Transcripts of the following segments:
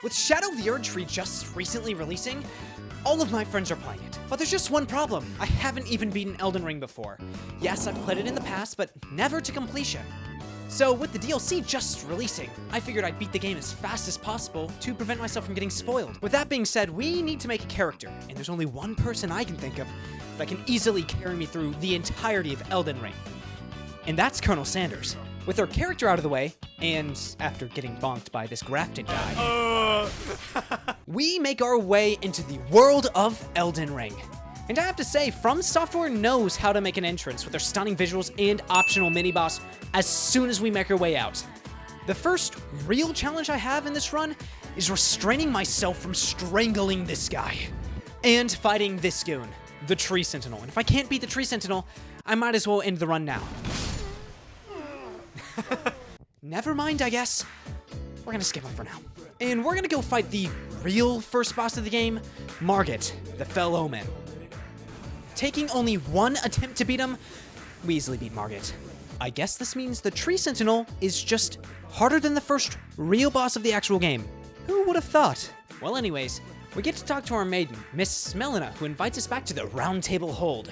With Shadow of the Erdtree just recently releasing, all of my friends are playing it. But there's just one problem. I haven't even beaten Elden Ring before. Yes, I've played it in the past, but never to completion. So with the DLC just releasing, I figured I'd beat the game as fast as possible to prevent myself from getting spoiled. With that being said, we need to make a character, and there's only one person I can think of that can easily carry me through the entirety of Elden Ring. And that's Colonel Sanders. With her character out of the way, and after getting bonked by this grafted guy, we make our way into the world of Elden Ring. And I have to say, From Software knows how to make an entrance with their stunning visuals and optional mini-boss as soon as we make our way out. The first real challenge I have in this run is restraining myself from strangling this guy and fighting this goon, the Tree Sentinel. And if I can't beat the Tree Sentinel, I might as well end the run now. Never mind, I guess. We're gonna skip him for now. And we're gonna go fight the real first boss of the game, Margit, the Fell Omen. Taking only one attempt to beat him, we easily beat Margit. I guess this means the Tree Sentinel is just harder than the first real boss of the actual game. Who would have thought? Well, anyways, we get to talk to our maiden, Miss Malenia, who invites us back to the Round Table Hold.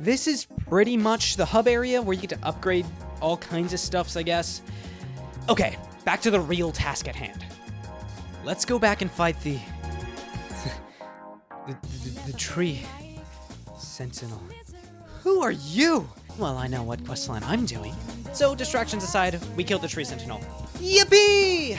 This is pretty much the hub area where you get to upgrade all kinds of stuffs, I guess. Okay, back to the real task at hand. Let's go back and fight the Tree Sentinel. Who are you? Well, I know what questline I'm doing. So, distractions aside, we killed the Tree Sentinel. Yippee!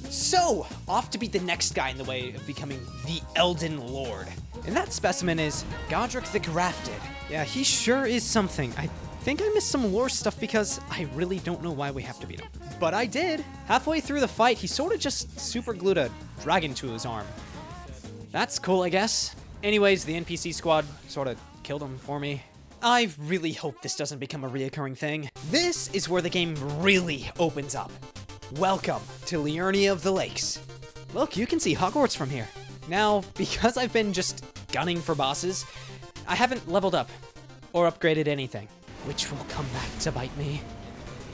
So, off to beat the next guy in the way of becoming the Elden Lord. And that specimen is Godric the Grafted. Yeah, he sure is something. I think I missed some lore stuff because I really don't know why we have to beat him. But I did. Halfway through the fight, he sort of just super glued a dragon to his arm. That's cool, I guess. Anyways, the NPC squad sort of killed him for me. I really hope this doesn't become a reoccurring thing. This is where the game really opens up. Welcome to Liurnia of the Lakes. Look, you can see Hogwarts from here. Now, because I've been just gunning for bosses, I haven't leveled up or upgraded anything, which will come back to bite me.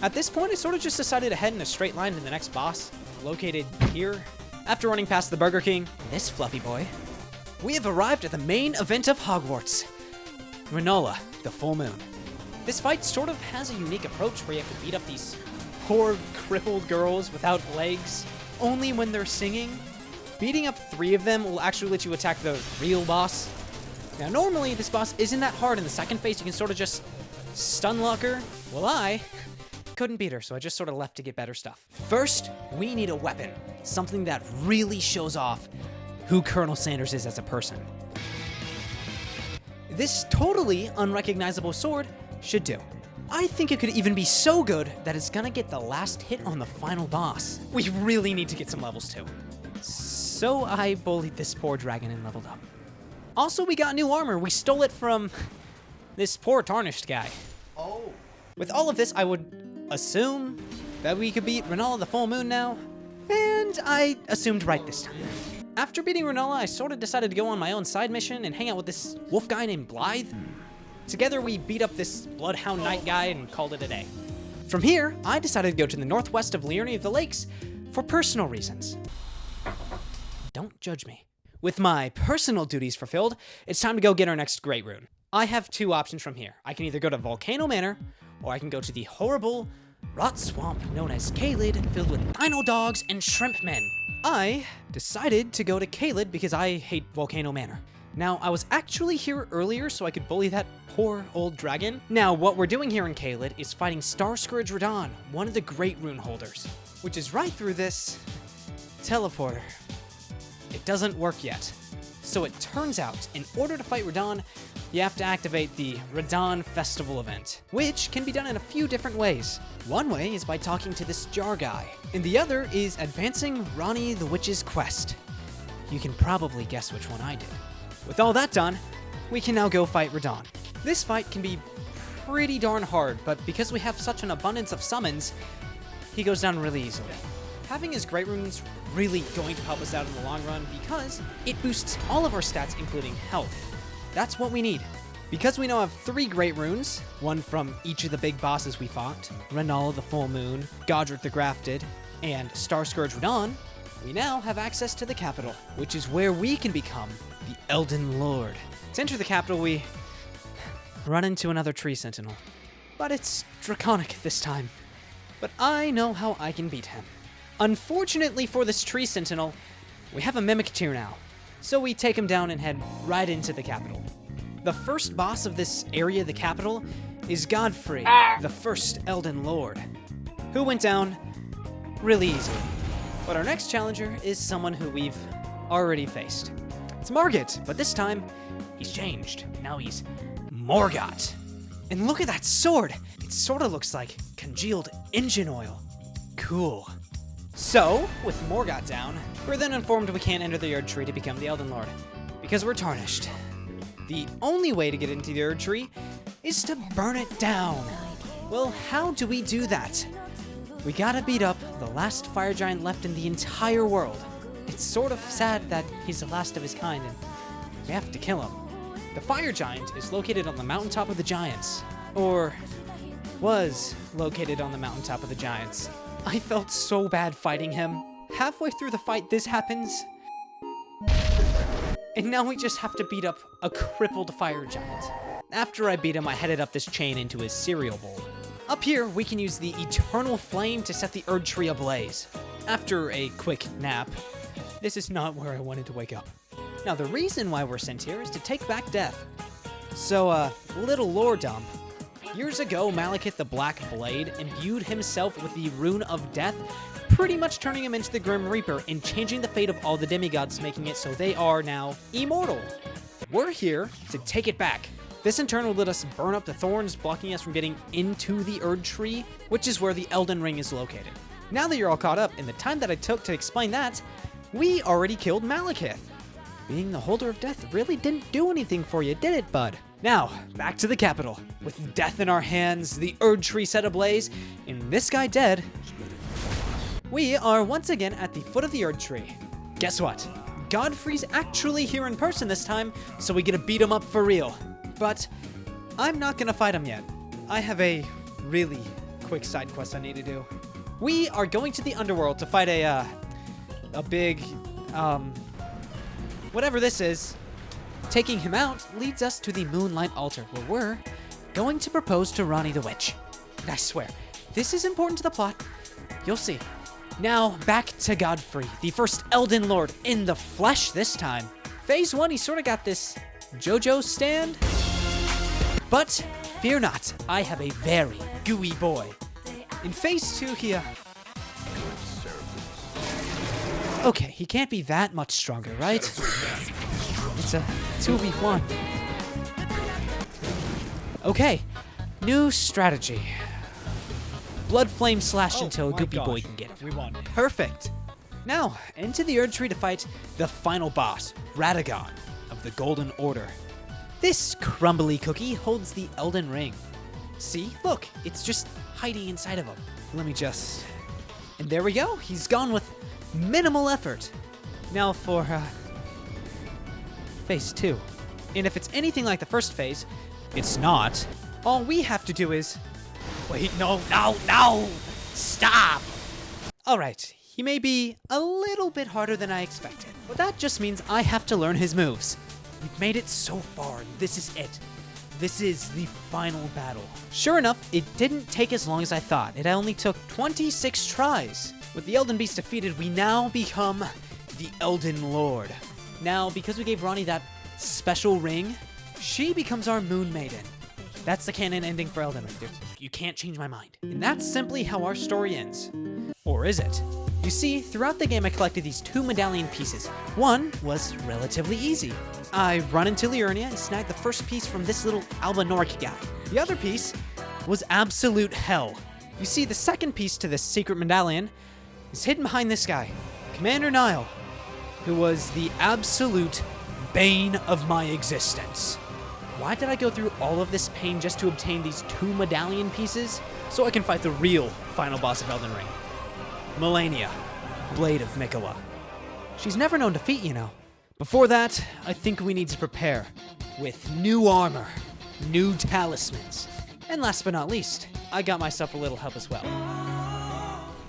At this point, I sort of just decided to head in a straight line to the next boss, located here. After running past the Burger King, this fluffy boy, we have arrived at the main event of Hogwarts, Rinola, the Full Moon. This fight sort of has a unique approach where you have to beat up these poor, crippled girls without legs, only when they're singing. Beating up 3 of them will actually let you attack the real boss. Now, normally, this boss isn't that hard. In the second phase, you can sort of just stun lock her. Well, I couldn't beat her, so I just sort of left to get better stuff. First, we need a weapon, something that really shows off who Colonel Sanders is as a person. This totally unrecognizable sword should do. I think it could even be so good that it's gonna get the last hit on the final boss. We really need to get some levels too. So I bullied this poor dragon and leveled up. Also, we got new armor. We stole it from this poor tarnished guy. Oh. With all of this, I would assume that we could beat Rinola the Full Moon now. And I assumed right this time. After beating Rinola, I sort of decided to go on my own side mission and hang out with this wolf guy named Blythe. Together, we beat up this Bloodhound Knight guy and called it a day. From here, I decided to go to the northwest of Liurnia of the Lakes for personal reasons. Don't judge me. With my personal duties fulfilled, it's time to go get our next Great Rune. I have 2 options from here. I can either go to Volcano Manor, or I can go to the horrible rot swamp known as Caelid, filled with dino dogs and shrimp men. I decided to go to Caelid because I hate Volcano Manor. Now, I was actually here earlier so I could bully that poor old dragon. Now, what we're doing here in Caelid is fighting Star Scourge Radahn, one of the Great Rune holders, which is right through this teleporter. It doesn't work yet. So it turns out, in order to fight Radahn, you have to activate the Radahn Festival event, which can be done in a few different ways. One way is by talking to this jar guy, and the other is advancing Ronnie the Witch's quest. You can probably guess which one I did. With all that done, we can now go fight Radahn. This fight can be pretty darn hard, but because we have such an abundance of summons, he goes down really easily. Having his Great Runes really going to help us out in the long run because it boosts all of our stats, including health. That's what we need. Because we now have 3 Great Runes, one from each of the big bosses we fought, Rinola the Full Moon, Godric the Grafted, and Star Scourge Radahn, we now have access to the capital, which is where we can become the Elden Lord. To enter the capital, we run into another tree sentinel, but it's draconic this time. But I know how I can beat him. Unfortunately for this tree sentinel, we have a mimic tier now, so we take him down and head right into the capital. The first boss of this area, the capital, is Godfrey, the first Elden Lord, who went down really easily. But our next challenger is someone who we've already faced. It's Margit, but this time, he's changed. Now he's Morgott. And look at that sword! It sort of looks like congealed engine oil. Cool. So, with Morgott down, we're then informed we can't enter the Erdtree to become the Elden Lord, because we're tarnished. The only way to get into the Erdtree is to burn it down. Well, how do we do that? We gotta beat up the last fire giant left in the entire world. It's sort of sad that he's the last of his kind, and we have to kill him. The fire giant is located on the mountaintop of the giants, or was located on the mountaintop of the giants. I felt so bad fighting him. Halfway through the fight, this happens. And now we just have to beat up a crippled fire giant. After I beat him, I headed up this chain into his cereal bowl. Up here, we can use the eternal flame to set the Erdtree ablaze. After a quick nap, this is not where I wanted to wake up. Now, the reason why we're sent here is to take back death. So, little lore dump. Years ago, Malekith the Black Blade imbued himself with the Rune of Death, pretty much turning him into the Grim Reaper and changing the fate of all the demigods, making it so they are now immortal. We're here to take it back. This in turn will let us burn up the thorns, blocking us from getting into the Erdtree, which is where the Elden Ring is located. Now that you're all caught up in the time that I took to explain that, we already killed Malekith. Being the Holder of Death really didn't do anything for you, did it, bud? Now, back to the capital. With death in our hands, the Erdtree set ablaze, and this guy dead, we are once again at the foot of the Erdtree. Guess what? Godfrey's actually here in person this time, so we get to beat him up for real. But I'm not gonna fight him yet. I have a really quick side quest I need to do. We are going to the underworld to fight a big, whatever this is. Taking him out leads us to the Moonlight Altar, where we're going to propose to Ranni the Witch. And I swear, this is important to the plot. You'll see. Now, back to Godfrey, the first Elden Lord in the flesh this time. Phase 1, he sort of got this JoJo stand. But fear not, I have a very gooey boy. In Phase 2, he, okay, he can't be that much stronger, right? It's a 2v1. Okay, new strategy. Blood flame slash until Goopy Boy can get him. We won. Perfect. Now, into the Erdtree to fight the final boss, Radagon of the Golden Order. This crumbly cookie holds the Elden Ring. See? Look, it's just hiding inside of him. Let me just... And there we go. He's gone with minimal effort. Now for, Phase 2. And if it's anything like the first phase, it's not. All we have to do is... Wait, no! Stop! Alright, he may be a little bit harder than I expected, but that just means I have to learn his moves. We've made it so far, and this is it. This is the final battle. Sure enough, it didn't take as long as I thought. It only took 26 tries. With the Elden Beast defeated, we now become the Elden Lord. Now, because we gave Ranni that special ring, she becomes our Moon Maiden. That's the canon ending for Elden Ring. You can't change my mind. And that's simply how our story ends. Or is it? You see, throughout the game I collected these 2 medallion pieces. One was relatively easy. I run into Liurnia and snag the first piece from this little Albinoric guy. The other piece was absolute hell. You see, the second piece to this secret medallion is hidden behind this guy, Commander Nile, who was the absolute bane of my existence. Why did I go through all of this pain just to obtain these 2 medallion pieces? So I can fight the real final boss of Elden Ring, Malenia, Blade of Mikola. She's never known defeat, you know. Before that, I think we need to prepare with new armor, new talismans, and last but not least, I got myself a little help as well.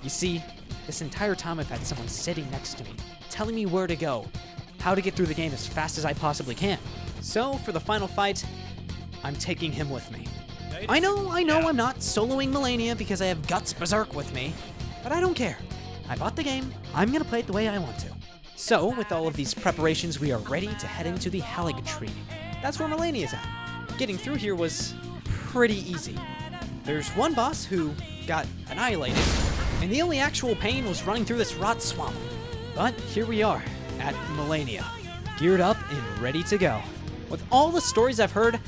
You see, This entire time I've had someone sitting next to me, telling me where to go, how to get through the game as fast as I possibly can. So, for the final fight, I'm taking him with me. I know I'm not soloing Malenia because I have Guts Berserk with me, but I don't care. I bought the game, I'm gonna play it the way I want to. So, with all of these preparations, we are ready to head into the Erdtree. That's where Malenia's at. Getting through here was pretty easy. There's one boss who got annihilated, and the only actual pain was running through this rot swamp. But here we are, at Malenia, geared up and ready to go. With all the stories I've heard,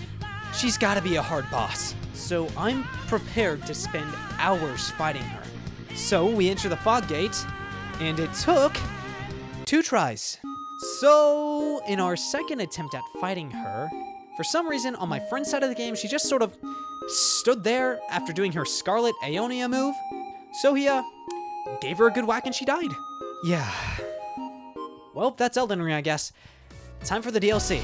she's gotta be a hard boss. So I'm prepared to spend hours fighting her. So we enter the fog gate, and it took 2 tries. So in our second attempt at fighting her, for some reason on my friend's side of the game, she just sort of stood there after doing her Scarlet Aeonia move. So he gave her a good whack and she died. Yeah. Well, that's Elden Ring, I guess. Time for the DLC.